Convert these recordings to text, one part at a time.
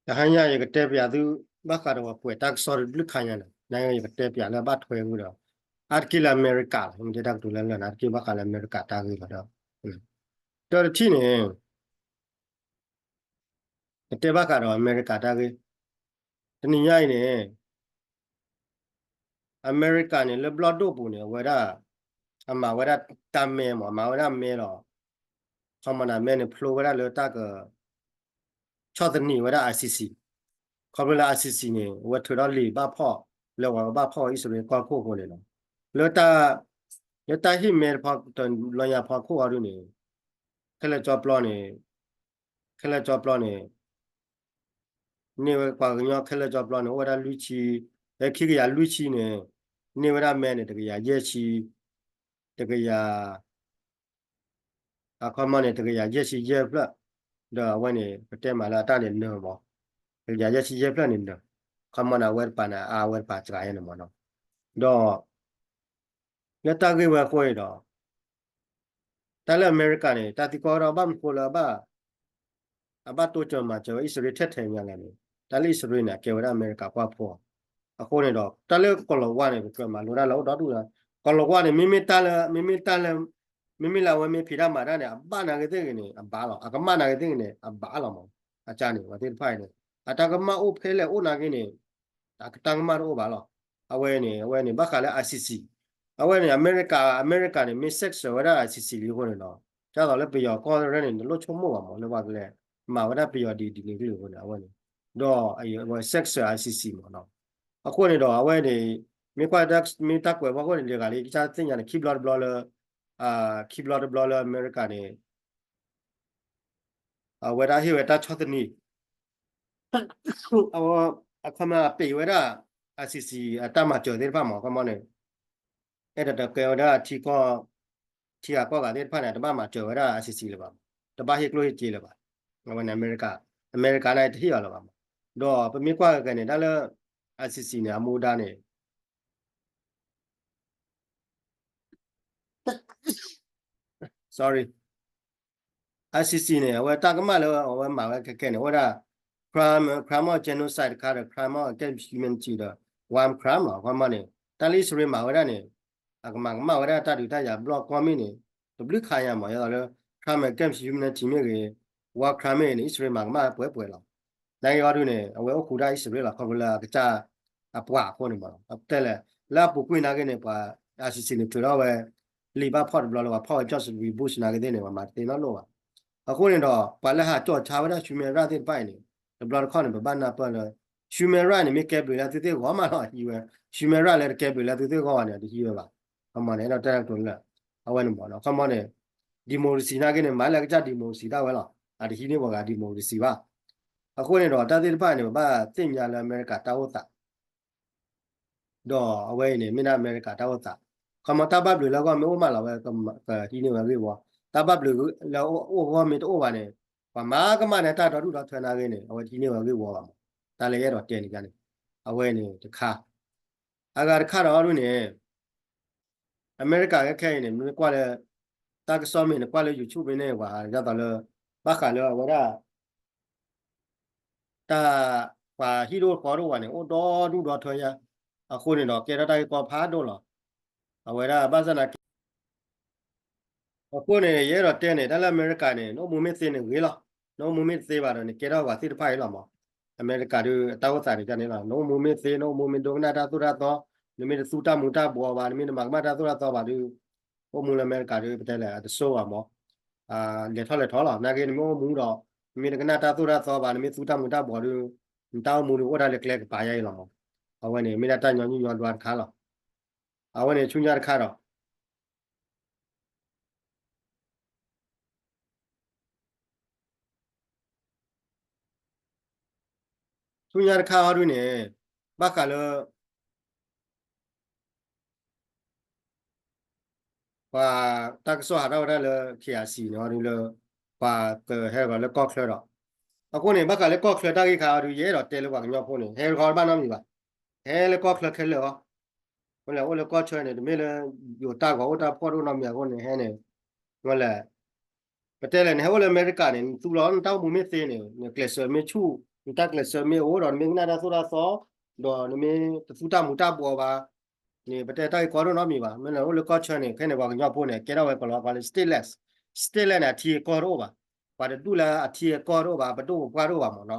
hanya ya kete pia tu bakar wa kue tak sor blik hanya na ya kete pia la bat kue ngudo arkil amerika hum je dak tu lan lan arkil bakal amerika ta gi lo tor ti ne kete bakar amerika ta gi ni nyai ne amerika ne le blood do pu ne wa da ama wa da tamme mo ma wa da me lo khamana me ne flow wa da le ta ka chot ni wa da icc khabla icc ne wa thu da li ba pho le wa ba pho israel ko ko ko le lo le ta le ta hi me pho ton lo ya pho ko wa du ne khale job lo ne khale job lo ne ne wa kwa nyo khale job lo ne wa da lu chi e khi ya lu chi ne ne wa da me ne de ya ye chi de ya a kho ma ne de ya ye chi ye pla da wa ne te ma la ta ne no mo ya ye chi ye pla ne no kho ma na wa pa na a wa pa tra ye ne mo no do ya ta ge wa ko ye do ta le america ne ta ti ko ro ba mo ko la ba a ba to cho ma cho israel the the nya le ne ta le israel na ke wa america kwa pho အခုနေတော့တလဲကလောဝါနေပြမှာလိုတာလောက်တော့တူလားကလောဝါနေမိတလဲမိလာဝဲမိဖိရမာရနေအပနာကတဲ့ကနေအဘာလောအကမနာကတဲ့ကနေအဘာလောမအချာနေဝတဲ့ဖိုင်နေအတကမအိုဖဲလေအိုနာကနေအကတန်မရောဘာလောအဝဲနေဘခါလဲ ICC အဝဲနေအမေရိကနေမစ်ဆက်ဆော်ရ ICC လေးကိုနေတော့ကျတော့လဲပြောကောရနေလို့ချုံမို့ပါမလို့ပါကလေးမှာဝဒပြောဒီနေလို့ကိုနေအဝဲနေတော့အဝဲ sex ICC မနော် အခုနေတော့အဝဲနေမိခွာတက်မိတက်ကွယ်ဘာကိုနေကြလေတခြားသိညာနေ keyboard brawler keyboard brawler အမေရိကန်နေဝဲတာဟိဝဲတာချတ်နီအဝအခမပေဝဲတာ ICC အတမကျော်တဲ့ဖာမောကမနေအဲ့ဒါကေဝဒါတီကောကတဲ့ဖာနေတမမှာကျော်ဝဲတာ ICC လေပါတပါဟိကလို့ကြည့်လေပါငါနေအမေရိကနဲ့တဟိရလေပါတော့ပမိခွာကနေဒါလဲ ICC နေအမိုးဒါနေ sorry ICC နေဝဲတာကမလဲဝဲမှာကဲနေဝဲတာ crime of genocide ခါ crime against humanity တော့ one crime ဟောမနေတာလီစရီမှာဝဲတာနေအကမဝဲတာတူတရ block comment နေဘလခါရမှာရတော့ crime against humanity မြေကေ war crime နေစရီမှာပွဲလောနိုင်ရတို့နေဝဲအခုတိုင်းစရီလာခေါ်လာကကြအပွားခေါ်နေမှာအတဲလဲလာပုကွေးနာကနေပါ ICC နေတူတော့ဝဲလီဘာဖော့ဘလောဖော့ just we bush နာကနေနေမှာတင်တော့လို့အခုနေတော့ဘာလဲဟာကြော့ချာဝဲရှူမဲရတဲ့ပိုင်နေဘလောခေါ်နေဘာနာပတ်လဲရှူမဲရနေမိကဲပလာတဲ့ဝါမတော့ကြီးဝဲရှူမဲရလည်းကဲပလာတဲ့ကောနေတကြီးပဲပါအမှန်နဲ့တော့တက်တော့လဲအဝဲနေပေါ့နော်ခမနဲ့ဒီမိုရီစီနာကနေမလာကကြဒီမိုရီစီတော့ဝဲလားအဒီကြီးနေပေါ်ကဒီမိုရီစီပါအခုနေတော့တာတဲ့ပိုင်နေဘာတင်ညာလဲအမေရိကတာဝတ်တာတော့အဝဲနေမင်းအမေရိကတာဝတ်တာခမတာဘဘလောကမေဥမလာဝဲဒီနေဝဲပြီပေါ့တာဘဘလောအိုဝမေတိုဘာနေဘာမာကမနဲ့တာတော်တို့တော့ထွန်းလာခင်းနေအဝဲဒီနေဝဲပြီပေါ့ပါတာလေရတော့တဲနေကြနေအဝဲနေတခါအကာတခါတော့လို့နေအမေရိကရဲ့ခဲနေမြကွာလေတာကစောမင်းကွာလေ YouTube နေကွာရတော့လေဘာခါလောဝရတာကွာဟီရိုခေါ်တော့ဝါနေအိုတော်တို့တော့ထွန်းရအခုနေတော့ကေရတိုင်ကောဖားတော့လားအဝဲရဘာစနာအခုနေရဲတော့တဲနေဒါလည်းအမေရိကနေနော်မူမစ်စင်းနေဝေးလားနော်မူမစ်သေးပါတော့နေကေတော့ပါစစ်တဖိုင်လားမအမေရိကတို့အတောက်စားနေကြနေလားနော်မူမစ်စင်းနော်မူမစ်ဒုံနာတာသူရတော့နိမိတ်စုတာမူတာဘောပါနိမိတ်မကမတာသူရတော့ပါဒီဟိုမူလအမေရိကတို့ပြတယ်လေအဆိုးပါမောလက်ထော်လားနာကေမို့မူတော့နိမိတ်ကနာတာသူရတော့ပါနိမိတ်စုတာမူတာဘောတို့တောင်းမူလို့ဟိုတာလေကလက်ကပါရိုင်လားမောအဝဲနေမိတာညောညွန်တော့ခါလားအဝဲနေချွညာခါတော့ချွညာခါဟာတို့နေဘာကလောว่าตักสว่าเราได้เลยเขียสีเนาะดูเลยว่าเกิดให้ก็แล้วก็เคลื่อนหรอกအခုနေဘက်ကလည်းကော့ခလတာကြီးခါရရဲတော့တဲလို့ပါညောဖို့နေဟဲခေါ်ဘာနာမီပါဟဲလေကော့ခလခဲလေဟောဟိုလေဟိုလေကော့ချွဲနေတယ်မေလေယူတာကောတာဖော်တော့နာမီကောနေဟဲနေဟိုလေပတဲလေဟိုလေအမေရိကန်နေသူလောတောင်းမှုမသိနေကလစ်မေချူ ta kle so me o ro me na da so da so do me tu ta mu ta bo ba ni bete ta ko ro no mi ba me no le ko chen ni ke ne ba nya po ne ke da we ko lo ba le stateless na ti ko ro ba ba de du la a ti ko ro ba ba do ba ro ba mo no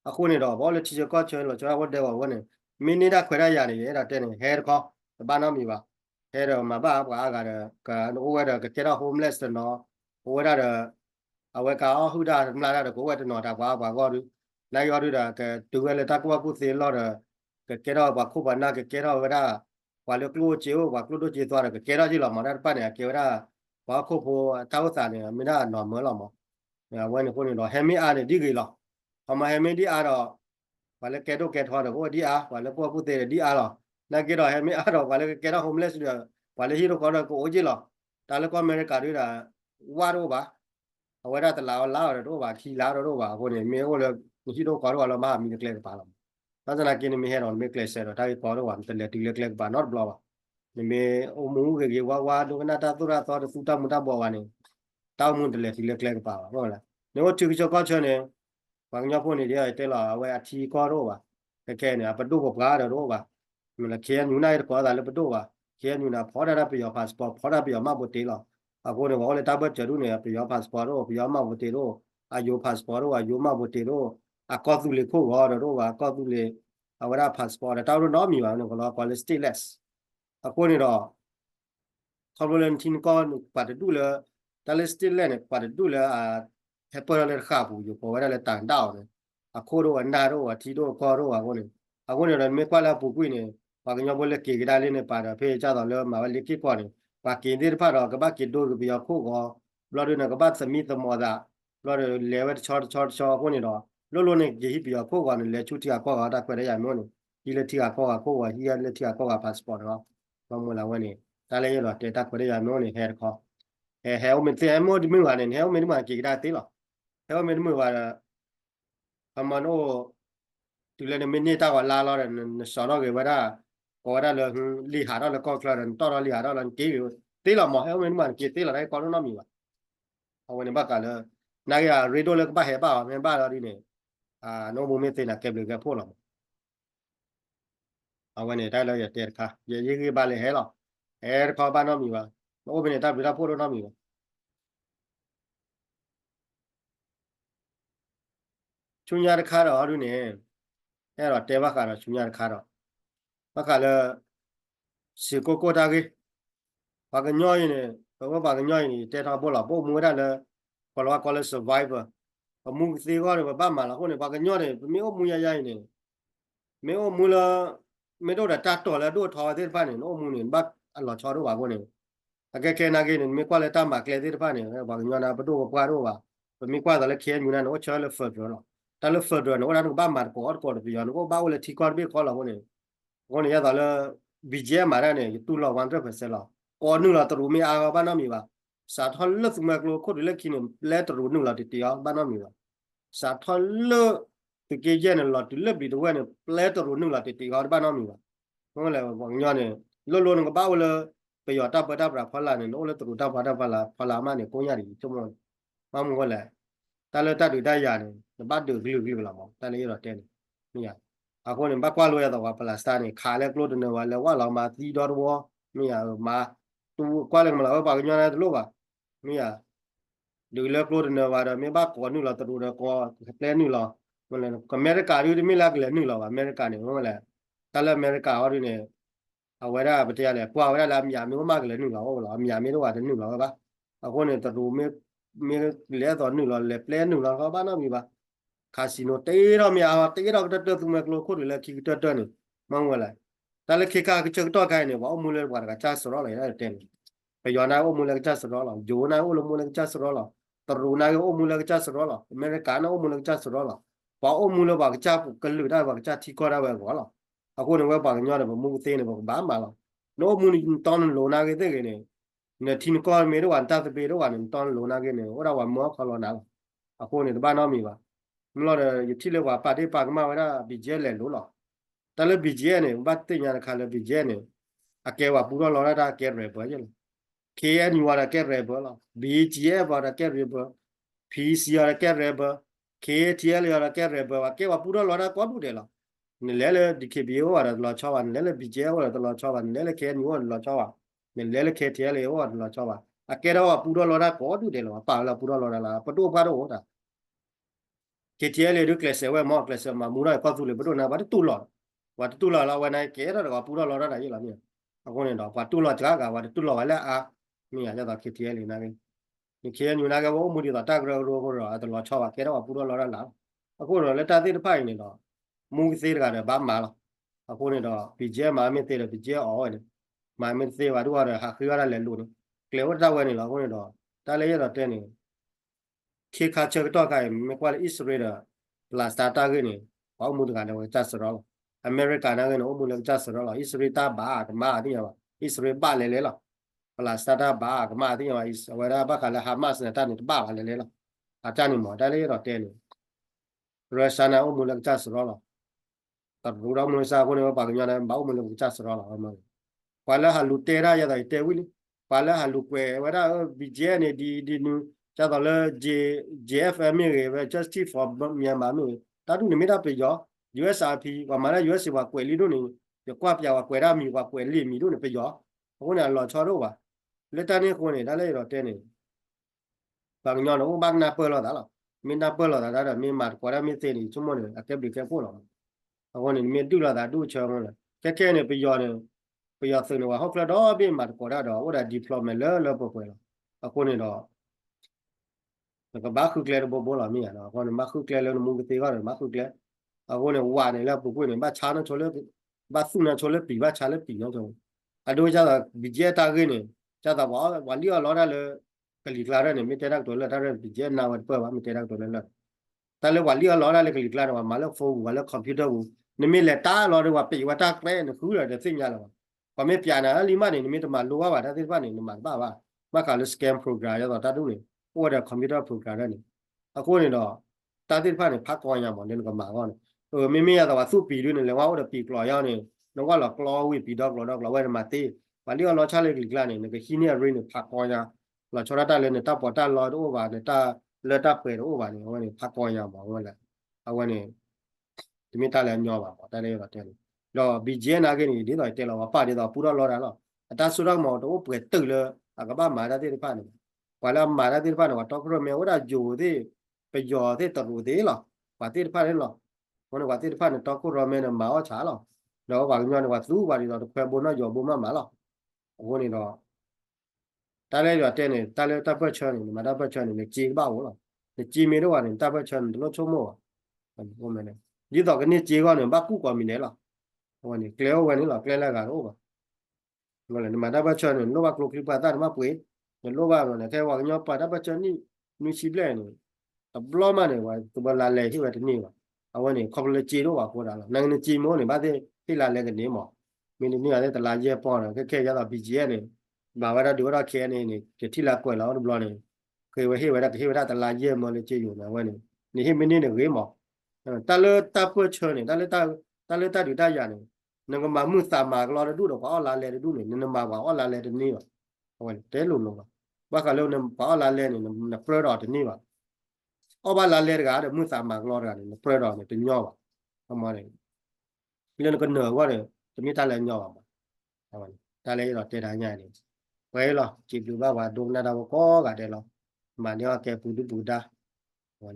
a ko ni do bo le ti ko chen lo cha wo de wa wo ne mi ni da khwe da ya ni da te ne hair ko ba no mi ba hair ma ba ba ga ka no we da ke da homeless no we da a we ka hu da la da ko we no da ba go du na yo du da ke tu we le ta ko ku se lo da ke da ba khu ba na ke da we da wa le klu che wa klu do che twa da ke da ji lo ma da pa ne ke da ba khu po ta sa ne mi da no mo lo mo ya we ne ko ni lo he mi a ne di ge lo ma he mi di a do wa le ke do ke twa da ko di a wa le ko ku te di a lo na ke do he mi a do wa le ke da homeless du wa le hi do ko da ko o ji lo ta le ko America du da wa do baအဝရတလာလာရတော့ပါခီလာတော့ပါဟိုနေမေဟိုလေမရှိတော့ကောတော့မမီကလေးပါလာသာသနာကင်းမေဟဲတော့မေကလေးဆဲတော့ဒါကောတော့ပါတလေတီလေကလေးပါ not blow ပါမေအမူကေဝါဝါဒုကနာတာသူရသောသူတမတာဘောပါနေတောင်းမှုတလေတီလေကလေးပါဟုတ်လားနေဝတူချောကောချေနေဘာညဖို့နေတယ်တဲလာအဝဲအထီကောတော့ပါကဲနေပတုကကားတော့ပါမလခဲညူနိုင်ကောတာလေပတုပါခဲညူနာဖော်ရပြ passport ဖော်ရပြမဘတေးလာအခုတော့ဟောလေတပတ်ကျရုနေပြ passport တော့ပြမဘတေးတော့အယို passport တော့အယိုမဘတေးတော့အကောသူလေဖို့ဟောတော့ပါကောသူလေအဝရ passport တောက်တော့တော့မြည်ပါနော်ကော stateless အခုနေတော့ခေါ်လို့တင်ကောပတ်တူလေတလက် stateless နဲ့ပတ်တူလေpepper လေခါဘူးယူပေါ်ရလေတန်တောက်တယ်အခုတော့အနာတော့အထီတော့ကောတော့အခုနေတော့မေကွာလာပူကွေးနေဘာကညဘလေကေကဒါလေးနဲ့ပါတော့ဖေးကြတော့လေမလေကိကောနေပါကင်းတဲ့ဖာတော့ကဘာကီဒိုကပြခုကောဘလော်ရနကဘာစမီတမောဒါဘလော်ရလေဝတ်ချော့ခုနေတော့လို့နေကြီးပြခုကောနေလေချူတီကောတာခွဲရရမျိုးနေဒီလေတီကောကိုဟီရလေတီကော passport တော့ဘာမလာဝနေတားလေရတော့တေတာခွဲရရမျိုးနေဟဲခေါဟဲအမင်းတဲမိုဒီမီဝါနေဟဲအမင်းမကေကဒါတေးလားဟဲအမင်းမဝါအမနိုဒီလေမင်းနေတာကလာလာဆော်တော့ကေဝဒါကောဒါလေလီဟာတော့လေကောကလာတော့လီဟာတော့လန်ကေတေးလာမဟဲမင်းမကေတေးလာတဲ့ကောလုံးနမီပါအဝင်ဘကလည်းနိုင်ရရေဒိုလည်းကပါဟဲပါမင်းပါတော့ဒီနေနိုဘုံမေတေးနာကက်ဘလကဖို့လာအဝင်နေတိုင်းလည်းရတဲ့ခါရေကြီးပါလေဟဲလားဟဲခေါ်ပါနမီပါနိုဘင်းနေတာပြတာဖို့တော့နမီပါချွန်ရတဲ့ခါတော့ဒီနေအဲ့တော့တဲဘကတော့ချွန်ရတဲ့ခါတော့ဘကလည်းစီကိုတာကြီးဘာကညောင်းနေဘာကညောင်းနေတဲထားပေါ်လာပို့မွေးတယ်ဘလောကလည်း survivor အမှုသေးကောတယ်ဘာမှလာဟိုနေဘာကညောင်းနေမေအမှုရရနေမေအမှုလာမေတော့တာတော်လာတော့ထော်တဲ့ဖာနေနော်အမှုနေဘာအလောချောတော့ဘာကိုနေအကဲကဲနာကေနေမေကွာလက်တမကလေတဲ့ဖာနေဘာကညောင်းနာဘတော့ကွာတော့ပါမေကွာတယ်ခဲညူနာနော်ချောလည်းဖတ်တော့တလည်းဖတ်တော့နော်အဲ့ဒါဘာမှကောပြရနော်ဘာလို့တီကောဘေကောလာဟိုနေဟိုနေရတာလည်း BJ မှာနေတူလောက် 100% လောက်အော်နူလာတရူမီအာဘာနာမီပါစာထလတ်မကလိုခုဒလက်ခိနလက်တရူနူလာတီယာဘာနာမီပါစာထလတကေကျန်လာတူလက်ဘီတော့နဲ့ပလက်တရူနူလာတီယာဘာနာမီပါဟုတ်လေဘောညနေလောလောကပါဝလပယောတာပတာပရာဖလာနေလောလတရူတာဖတာဖလာမနေကိုရရီချုံမမဟုတ်လေတလတတူတရနေဘာတူဂလူဂလူလာမောတလည်းရတော့တဲနေမရအခုနေဘကွာလို့ရတော့ပလာစတာနေခါလဲကလို့တနေဝါလဲဝါလောင်မာတီတော်တော်မရမာတူကွာလည်းမလာဘာကညနေလို့ပါမရဒီလေကလို့တနေဝါတော့မဘာကောနူလာတူတော့ကောလဲနူလာမလဲအမေရိကယူဒီမီလာကလည်းနူလာပါအမေရိကနေမလဲတလည်းအမေရိကဟောဒီနေအဝရပတရလဲကွာဝရလာမြာမျိုးမကလည်းနူလာဟုတ်လားမြာမျိုးတော့ကနူလာပါအခုနေတူမေလဲတော့နူလာလဲပလဲနူလာဟောဘာနာမီပါคาสิโนเตเรามีอาเตเราตะตุมะกโลโคดเลยคิกตะนี่มังวะล่ะตะเลคิกะจกตอไกนี่บ่อมูเลกว่ากะจาสรอเลยเต็นไปยอนาโอมูเลกจาสรอล่ะโยนาโอมูเลกจาสรอล่ะตรูนาโอมูเลกจาสรอล่ะอเมริกานาโอมูเลกจาสรอล่ะบ่โอมูเลบ่กะจาปุกลุได้บ่กะจาทิกอได้บ่ล่ะအခုတော့ဘာကညောတယ်မူသေးနေဘာမှလာနိုမူနီတောင်းလိုနာကေတဲ့ကေနေနေတီနကောမေတော့ဝန်တာပေတော့ဝန်တောင်းလိုနာကေနေဟောတော့မောခလောနာအခုနေတဘာနောမီပါမလို့ရတိလေဝါပါတိပါကမဝရဘီဂျဲလေလို့လားတလည်းဘီဂျဲနေဘတ်တင်ရခါလေဘီဂျဲနေအကဲဝပူတော့လောရတာကဲရဲပေါ်ရလေ KN ဝါရကဲရဲပေါ်လား BG ဝါရကဲရဲပေါ် PC ရကဲရဲပေါ် KTL ရတာကဲရဘဝကဲဝပူတော့လောတာကောတူတယ်လားနေလဲလေဒီ KBO ရတာလောချောပါလဲလေ BJ ရတာလောချောပါလဲလေ KNU ရတာလောချောပါနေလဲလေ KTL ရတာလောချောပါအကဲတော့ပူတော့လောတာကောတူတယ်လားပါလားပူတော့လောတာလားပတိုပါတော့ဟုတ်တာ KTL ရ class ဝဲမော class မှာမူရကောတူလေဘတိုနာဘာတူလောဝါတူလောလာဝနိုင်ကဲတော့ပူတော့လောတာရလားမြေအခုနေတော့ဘာတူလောကြာကဝါတူလောလဲအာမြေရတော့ KTL နာကဒီ KNU နာကဘောမူဒီတော့တက်ရောရောတော့အဲ့လောချောပါကဲတော့ပူတော့လောတာလားအခုတော့လက်တာသေးတစ်ဖိုင်နေတော့မူသေးကြတယ်ဘာမှလားအခုနေတော့ BJ မှာမသေးတယ် BJ အော်တယ်မာမသေးပါတော့ဟာခရရလဲလို့ကလေဝတ်တော့ဝဲနေလားအခုနေတော့တားလေရတော့တဲနေခေခါချက်တော့ကဲမကွာဣစရေလလာစတာတာကနေဘောမှုတကနေကြစရောအမေရိကန်ကနေအမှုလည်းကြစရောဣစရေတာဘာကမာတိရပါဣစရေပါလေလေလားပလာစတာဘာကမာတိရပါဣစဝရဘကလည်းဟာမတ်နဲ့တာနေပါလေလေလားအတန်းနေမောတားလေရတော့တဲနေရုရှားနာအမှုလည်းကြစရောလားတရူတော်မွေးစားကိုနေပါကညာနဲ့ဘောမှုလည်းကြစရောလားအမေပါလာဟာလူတဲရရတဲ့တဲဝီပါလာဟာလူကွယ်ဝရဘီဂျဲနေဒီနူကျတော့လေ JFM ရေပဲ Justice for Myanmar မျိုးတာတူနေမိတာပြေရော USRP ကမလာ US ကကွယ်လီတို့နေကွာပြာကွယ်ရမီကကွယ်လီမီတို့နေပြေရောအခုနေလော်ချောတော့ပါလက်တန်းနေကိုနေတာလေတော့တဲနေဘာညောတော့ဘာနာပွဲလောတာလားမင်းနာပွဲလောတာဒါတော့မင်းမကွာရမီသေးနေချုံမနေအကက်ဒီကက်ပို့လောအခုနေမင်းတူလာတာတူချောမလားကဲနေပြေရောနေပြေရောစနေဝဟောကလာတော့ပြေမကွာတော့ဟိုဒါ deployment လောပွဲလောအခုနေတော့ကဘာခုကလေးဘောလာမီရနော်ခေါင်းမခုကလေးလည်းမူကတိကတော့မခုကလေးအခုနေဝါနေလားပုကွေးနေဘာချားနေချိုလဲဘာစုနေချိုလဲပြီဘာချာလဲပြီနော်ဆိုအတို့ကြတာဘီဂျက်တာကင်းနေကြတာဘာဝလီရောလာလေကလီကလာနေမီတဲရက်တော်လဲတာဘီဂျက်နာဝတ်ပွဲပါမီတဲရက်တော်လဲလဲတာလေဝလီရောလာလေကလီကလာတော့မလဲဖုန်းဝလဲကွန်ပျူတာကိုနမီလက်တာလောတော့ပြီဝတာကလဲခူးရတဲ့သိညာလောဘာမေပြန်လာလီမနေနမီတမလိုပါတာသိပါနေနမပါပါမကလည်း scam program ရတော့တာတူနေဟိုတဲ့ computer program နဲ့အခုနေတော့တာတိဖာနေဖတ်ကောင်းရမှာလည်းကမှာကောမိမိရတော့သူ့ပီတွေနဲ့လည်းဟောတဲ့ပီကလော်ရောက်နေတော့ကလော်ကလော်ဝီပီတော့ကလော်တော့ကလော်ဝဲမှာတေးဘာလီလော်ချလေးကလာနေကခီနီရရင်းနဲ့ဖတ်ကောင်းရလော်ချရတာလည်းနဲ့တပ်ပေါ်တာလော်တော့ပါနဲ့တာလက်တပ်ပဲတော့ပါနေဟောနေဖတ်ကောင်းရမှာဟောလဲအဝနေဒီမိတာလည်းညောပါပေါ့တာလည်းတော့တဲလော်ဘီဂျီနာကနေဒီတော့တဲလော်ပါတဲ့တော့ပူတော့လော်တာလော်အတာဆူတော့မော်တော့ပွဲတုတ်လေကဘာမာတာတဲ့ဖာနေဝလာမာရာတိဖာနော်တော့ခရမေဝဒါဂျိုသေးပယောသေးတလူသေးလားဘာတိဖာလဲလားဘုန်းကဘာတိဖာနော်တော့ခရမေနမာချာလားတော့ဘာညောနော်သူဘာဒီတော့ခွဲဘုံနော်ယောဘုံမလားအခုနေတော့တားလဲရတဲ့နေတားလဲတပ်ပတ်ချောနေမတပ်ပတ်ချောနေကြည်ပါဘူးလားကြည်မီတော့ကနေတပ်ပတ်ချောနေတော့ချုံမောဘုံမနေဒီတော့ကနေကြည်ကနေဘာကူကွာမီနေလားဟိုနေကလဲဝဲနေလားကလဲလာကတော့ဘာမလဲမတပ်ပတ်ချောနေလောဘကလုခိပါတာမပွေလောဘနော်တဲ့ဝါညောပါတာပချနီနူစီပလဲနေဘလောမနေဝါသူဘလာလေဟိဝတနေပါအဝနေခေါပလချီတော့ပါခေါ်တာလားနိုင်ငံချီမောနေဘာတဲ့ဟိလာလဲကနေမောမင်းနေရတဲ့တလာကျဲပေါ်တယ်ခဲရတော့ BGN နေဘာဝရဒိုရခဲနေနေတိလာကွယ်လောဘလောနေခေဝဟိဝရခေဝရတလာကျဲမောလေချီယူနေဝဲနေနေဟိမင်းနေရေမောတလတပွချောနေတလတဒီတရနေငကမမှုစာမာကလောတူတော့ဘာလာလဲတူနေနမဘာလာလဲတနေပါဟိုတဲလို့လုံးဘာကလုံးနဲ့ဘာလာလဲနေနပရတော်တနေပါအော်ဘာလာလဲတကားတဲ့မှုစာမာကလောတာနေပရတော်နေတညောပါအမောတယ်လင်းကနော်ဝါတယ်တမိတာလဲညောပါဟောတာလဲတော့တဲတာညနေဝဲလောကြည်လူဘာဒုံနာတော့ကောကတဲ့လောမညောကဲပူတူပူတာဟော